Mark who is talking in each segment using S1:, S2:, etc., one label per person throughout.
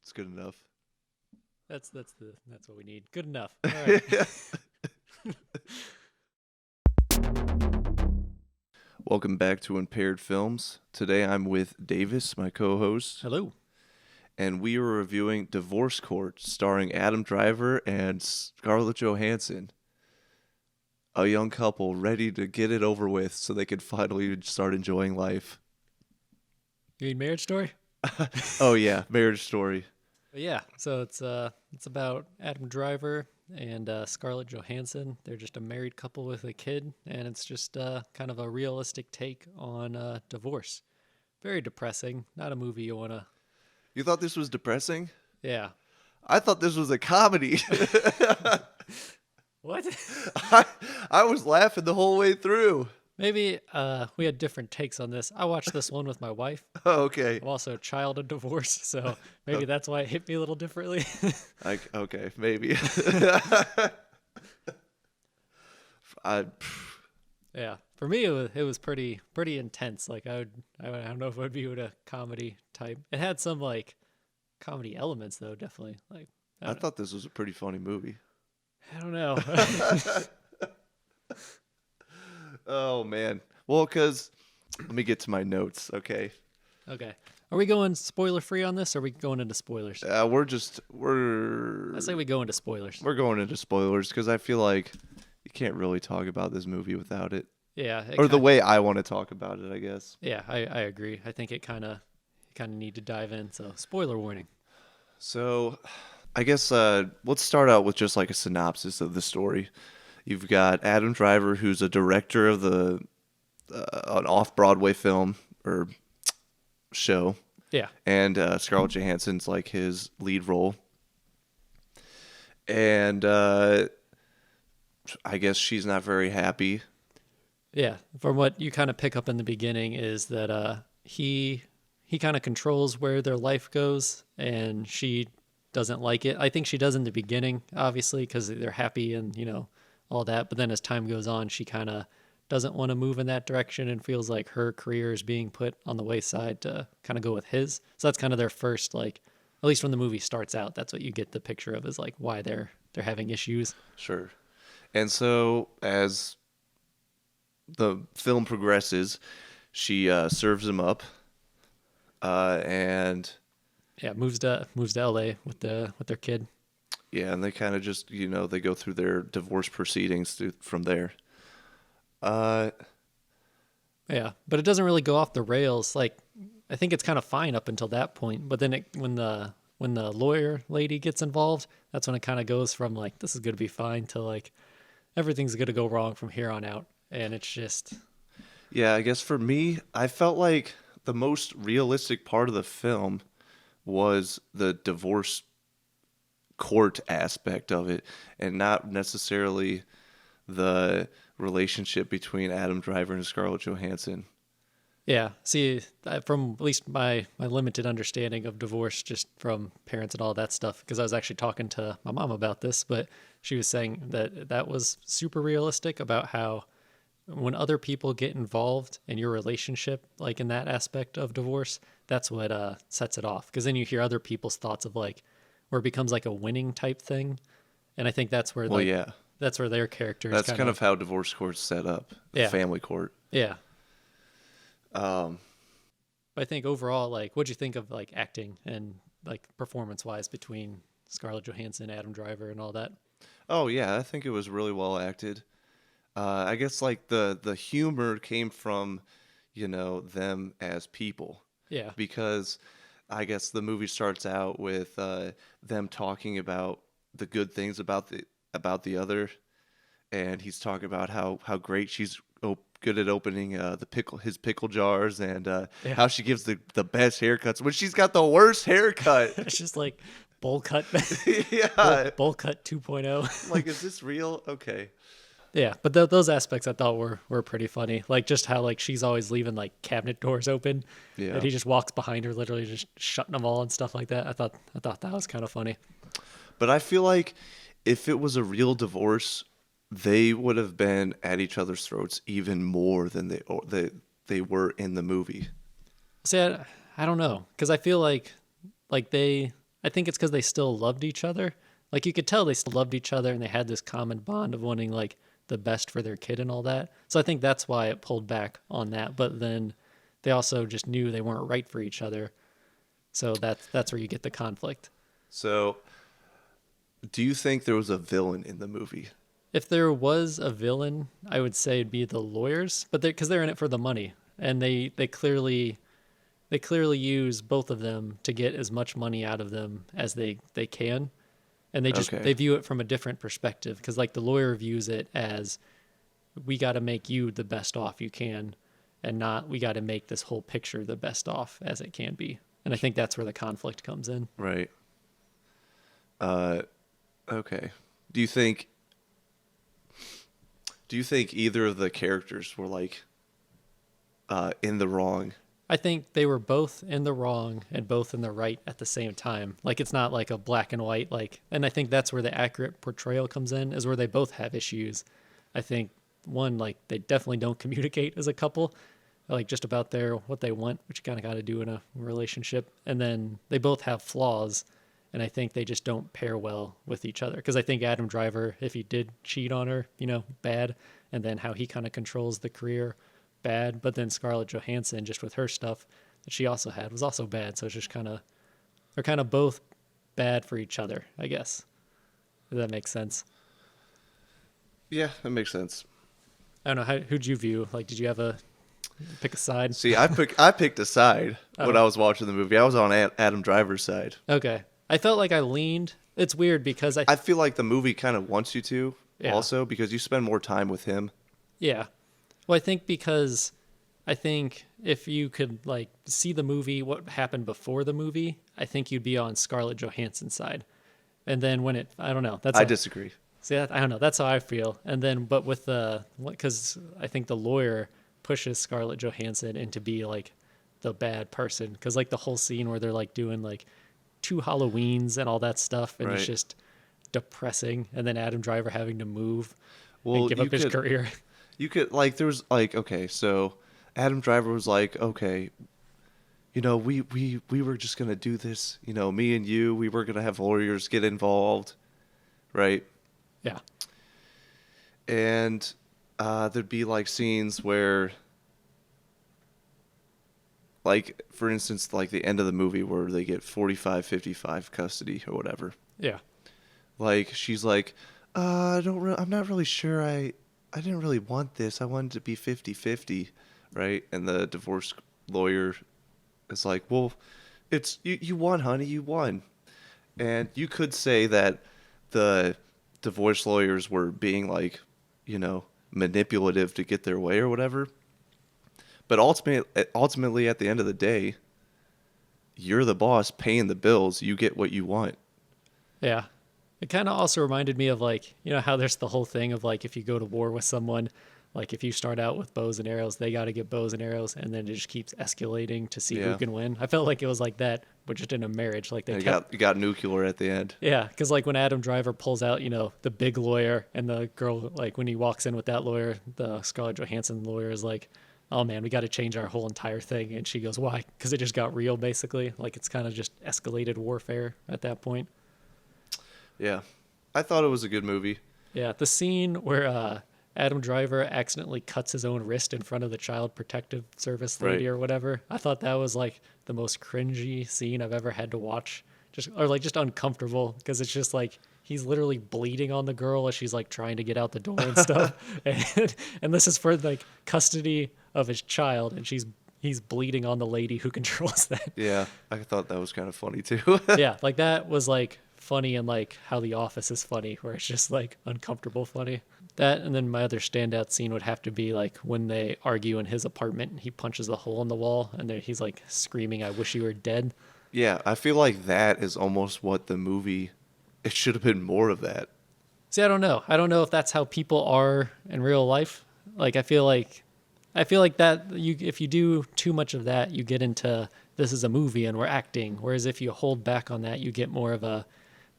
S1: It's good enough.
S2: That's what we need. Good enough. All right.
S1: Welcome back to Impaired Films. Today I'm with Davis, my co-host,
S2: Hello.
S1: and we are reviewing Divorce Court, starring Adam Driver and Scarlett Johansson. A young couple ready to get it over with so they can finally start enjoying life.
S2: You mean Marriage Story?
S1: Oh yeah, Marriage Story.
S2: But yeah. So it's about Adam Driver and Scarlett Johansson. They're just a married couple with a kid, and it's just kind of a realistic take on divorce. Very depressing. Not a movie you wanna.
S1: You thought this was depressing?
S2: Yeah.
S1: I thought this was a comedy.
S2: What?
S1: I was laughing the whole way through.
S2: Maybe we had different takes on this. I watched this one with my wife.
S1: Oh, okay.
S2: I'm also a child of divorce, so maybe that's why it hit me a little differently.
S1: Okay, maybe. I,
S2: Yeah, for me it was pretty intense. Like I don't know if I would view it a comedy type. It had some like comedy elements though, definitely. Like
S1: I thought this was a pretty funny movie.
S2: I don't know.
S1: Oh man. Well, because let me get to my notes. Okay.
S2: Okay, are we going spoiler free on this? Or are we going into spoilers?
S1: We're
S2: I say we go into spoilers.
S1: we're going into spoilers because I feel like you can't really talk about this movie without it,
S2: Yeah,
S1: or the way I want to talk about it, I guess.
S2: Yeah, I agree. I think it kind of need to dive in. So spoiler warning.
S1: So, I guess let's start out with just like a synopsis of the story. You've got Adam Driver, who's a director of an off-Broadway film or show,
S2: Yeah,
S1: and Scarlett Johansson's like his lead role. And I guess she's not very happy.
S2: yeah. From what you kind of pick up in the beginning is that he kind of controls where their life goes, and she doesn't like it. I think she does in the beginning, obviously, because they're happy and all that. But then as time goes on, she kind of doesn't want to move in that direction and feels like her career is being put on the wayside to kind of go with his. So that's kind of their first, like, at least when the movie starts out, that's what you get the picture of, is like why they're having issues.
S1: Sure. And so as the film progresses, she serves him up, and
S2: Yeah, moves to LA with their kid.
S1: yeah, and they kind of just they go through their divorce proceedings from there. Uh,
S2: Yeah, but it doesn't really go off the rails. Like, I think it's kind of fine up until that point, but then when the lawyer lady gets involved, that's when it kind of goes from like this is going to be fine to like everything's going to go wrong from here on out, and it's just
S1: yeah, I guess for me, I felt like the most realistic part of the film was the divorce court aspect of it, and not necessarily the relationship between Adam Driver and Scarlett Johansson.
S2: yeah. See, from at least my limited understanding of divorce, just from parents and all that stuff, because I was actually talking to my mom about this, but she was saying that was super realistic about how when other people get involved in your relationship, like in that aspect of divorce, that's what sets it off. Because then you hear other people's thoughts of like where it becomes like a winning type thing, and I think that's where
S1: Well,
S2: like
S1: yeah,
S2: that's where their characters
S1: that's kind of how divorce court's set up, the
S2: Yeah.
S1: family court.
S2: yeah.
S1: Um,
S2: But I think overall, like, what'd you think of like acting and like performance wise between Scarlett Johansson, Adam Driver, and all that?
S1: oh yeah, I think it was really well acted. I guess like the humor came from, them as people,
S2: Yeah,
S1: because I guess the movie starts out with them talking about the good things about the other, and he's talking about how great she's good at opening his pickle jars, and
S2: yeah.
S1: how she gives the best haircuts when she's got the worst haircut.
S2: It's just like bowl cut,
S1: Yeah,
S2: bowl cut 2.0.
S1: like, is this real? Okay.
S2: Yeah, but those aspects I thought were pretty funny. Like just how like she's always leaving like cabinet doors open,
S1: Yeah.
S2: and he just walks behind her, literally just shutting them all and stuff like that. I thought that was kind of funny.
S1: But I feel like if it was a real divorce, they would have been at each other's throats even more than they were in the movie.
S2: See, I don't know, because I feel like they I think it's because they still loved each other. Like you could tell they still loved each other and they had this common bond of wanting like the best for their kid and all that. So I think that's why it pulled back on that. But then they also just knew they weren't right for each other. So that's where you get the conflict.
S1: So, do you think there was a villain in the movie?
S2: If there was a villain, I would say it'd be the lawyers, but because they're in it for the money, and they clearly use both of them to get as much money out of them as they can, and
S1: Okay.
S2: they view it from a different perspective because like the lawyer views it as we got to make you the best off you can, and not we got to make this whole picture the best off as it can be. And I think that's where the conflict comes in.
S1: Right. Uh, okay. Do you think either of the characters were like in the wrong?
S2: I think they were both in the wrong and both in the right at the same time. Like it's not like a black and white like, and I think that's where the accurate portrayal comes in is where they both have issues. I think one like they definitely don't communicate as a couple, like just about their what they want, which you kind of got to do in a relationship. And then they both have flaws, and I think they just don't pair well with each other. Because I think Adam Driver, if he did cheat on her, bad, and then how he kind of controls the career, bad. But then Scarlett Johansson, just with her stuff that she also had, was also bad. So it's just they're kind of both bad for each other, I guess. If that makes sense.
S1: Yeah, that makes sense.
S2: I don't know. Who'd you view? Like, did you have pick a side?
S1: See, I picked a side when I was watching the movie. I was on Adam Driver's side.
S2: Okay. I felt like I leaned. It's weird because
S1: I feel like the movie kind of wants you to
S2: Yeah.
S1: also because you spend more time with him.
S2: Yeah. Well, I think because I think if you could like see the movie, what happened before the movie, I think you'd be on Scarlett Johansson's side. And then I don't know.
S1: I disagree.
S2: See, I don't know. That's how I feel. And then, but with because I think the lawyer pushes Scarlett Johansson into be like the bad person. Because like the whole scene where they're like doing like 2 Halloweens and all that stuff, and it's
S1: Right.
S2: just depressing. And then Adam Driver having to move
S1: Well,
S2: and give up his career.
S1: You could like there was like okay, so Adam Driver was like, okay, we were just gonna do this, me and you, we were gonna have lawyers get involved, right?
S2: Yeah.
S1: And there'd be like scenes where, like for instance, like the end of the movie where they get 45-55 custody or whatever.
S2: Yeah.
S1: Like she's like, I'm not really sure. I didn't really want this. I wanted to be 50-50, right? And the divorce lawyer is like, well, it's you won, honey, you won. And you could say that the divorce lawyers were being like, manipulative to get their way or whatever. But ultimately, at the end of the day, you're the boss paying the bills. You get what you want.
S2: Yeah. It kind of also reminded me of like, how there's the whole thing of like if you go to war with someone, like if you start out with bows and arrows, they got to get bows and arrows, and then it just keeps escalating to see who
S1: Yeah.
S2: can win. I felt like it was like that, but just in a marriage. Like they
S1: And
S2: kept,
S1: you got nuclear at the end.
S2: yeah, because like when Adam Driver pulls out, the big lawyer, and the girl, like when he walks in with that lawyer, the Scarlett Johansson lawyer is like, oh man, we got to change our whole entire thing. And she goes, why? Because it just got real, basically. Like it's kind of just escalated warfare at that point.
S1: Yeah. I thought it was a good movie.
S2: Yeah, the scene where Adam Driver accidentally cuts his own wrist in front of the Child Protective Service lady
S1: Right.
S2: or whatever. I thought that was like the most cringy scene I've ever had to watch. Just uncomfortable because it's just like he's literally bleeding on the girl as she's like trying to get out the door and stuff. And this is for like custody of his child, and he's bleeding on the lady who controls that.
S1: Yeah, I thought that was kind of funny too.
S2: Yeah, like that was like funny, and like how The Office is funny, where it's just like uncomfortable funny. That, and then my other standout scene would have to be like when they argue in his apartment and he punches the hole in the wall and he's like screaming, "I wish you were dead."
S1: Yeah, I feel like that is almost what the movie. It should have been more of that.
S2: See, I don't know. I don't know if that's how people are in real life. Like I feel like that if you do too much of that, you get into this is a movie and we're acting. Whereas if you hold back on that, you get more of a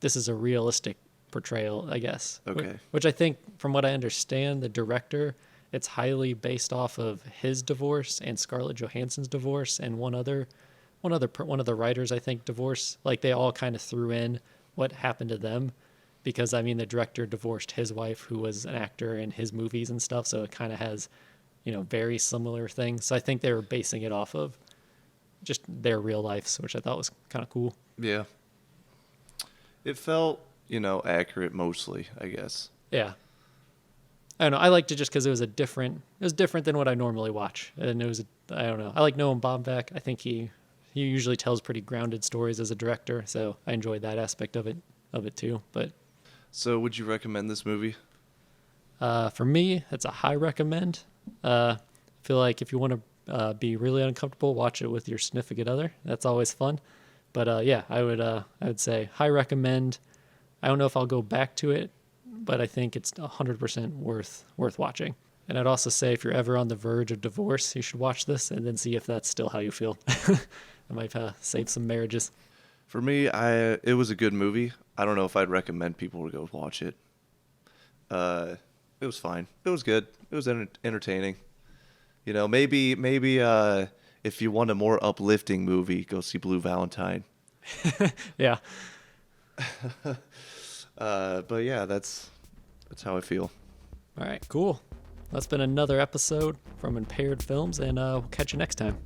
S2: this is a realistic portrayal, I guess.
S1: Okay.
S2: Which I think, from what I understand, the director, it's highly based off of his divorce and Scarlett Johansson's divorce and one other one of the writers, I think, divorced. Like they all kind of threw in what happened to them, because I mean the director divorced his wife, who was an actor in his movies and stuff. So it kind of has, very similar things. So I think they were basing it off of just their real lives, which I thought was kind of cool.
S1: Yeah. It felt, accurate mostly, I guess.
S2: Yeah. I don't know. I liked it just because it was different than what I normally watch. And I don't know. I like Noah Baumbach. I think he usually tells pretty grounded stories as a director. So I enjoyed that aspect of it too. But
S1: So would you recommend this movie?
S2: for me, it's a high recommend. I feel like if you want to be really uncomfortable, watch it with your significant other. That's always fun. But yeah, I would say high recommend. I don't know if I'll go back to it, but I think it's 100% worth watching. And I'd also say if you're ever on the verge of divorce, you should watch this and then see if that's still how you feel. It might save some marriages.
S1: For me, it was a good movie. I don't know if I'd recommend people to go watch it. It was fine. It was good. It was entertaining. Maybe if you want a more uplifting movie, go see Blue Valentine.
S2: Yeah.
S1: But yeah, that's how I feel.
S2: All right, cool. That's been another episode from Impaired Films, and we'll catch you next time.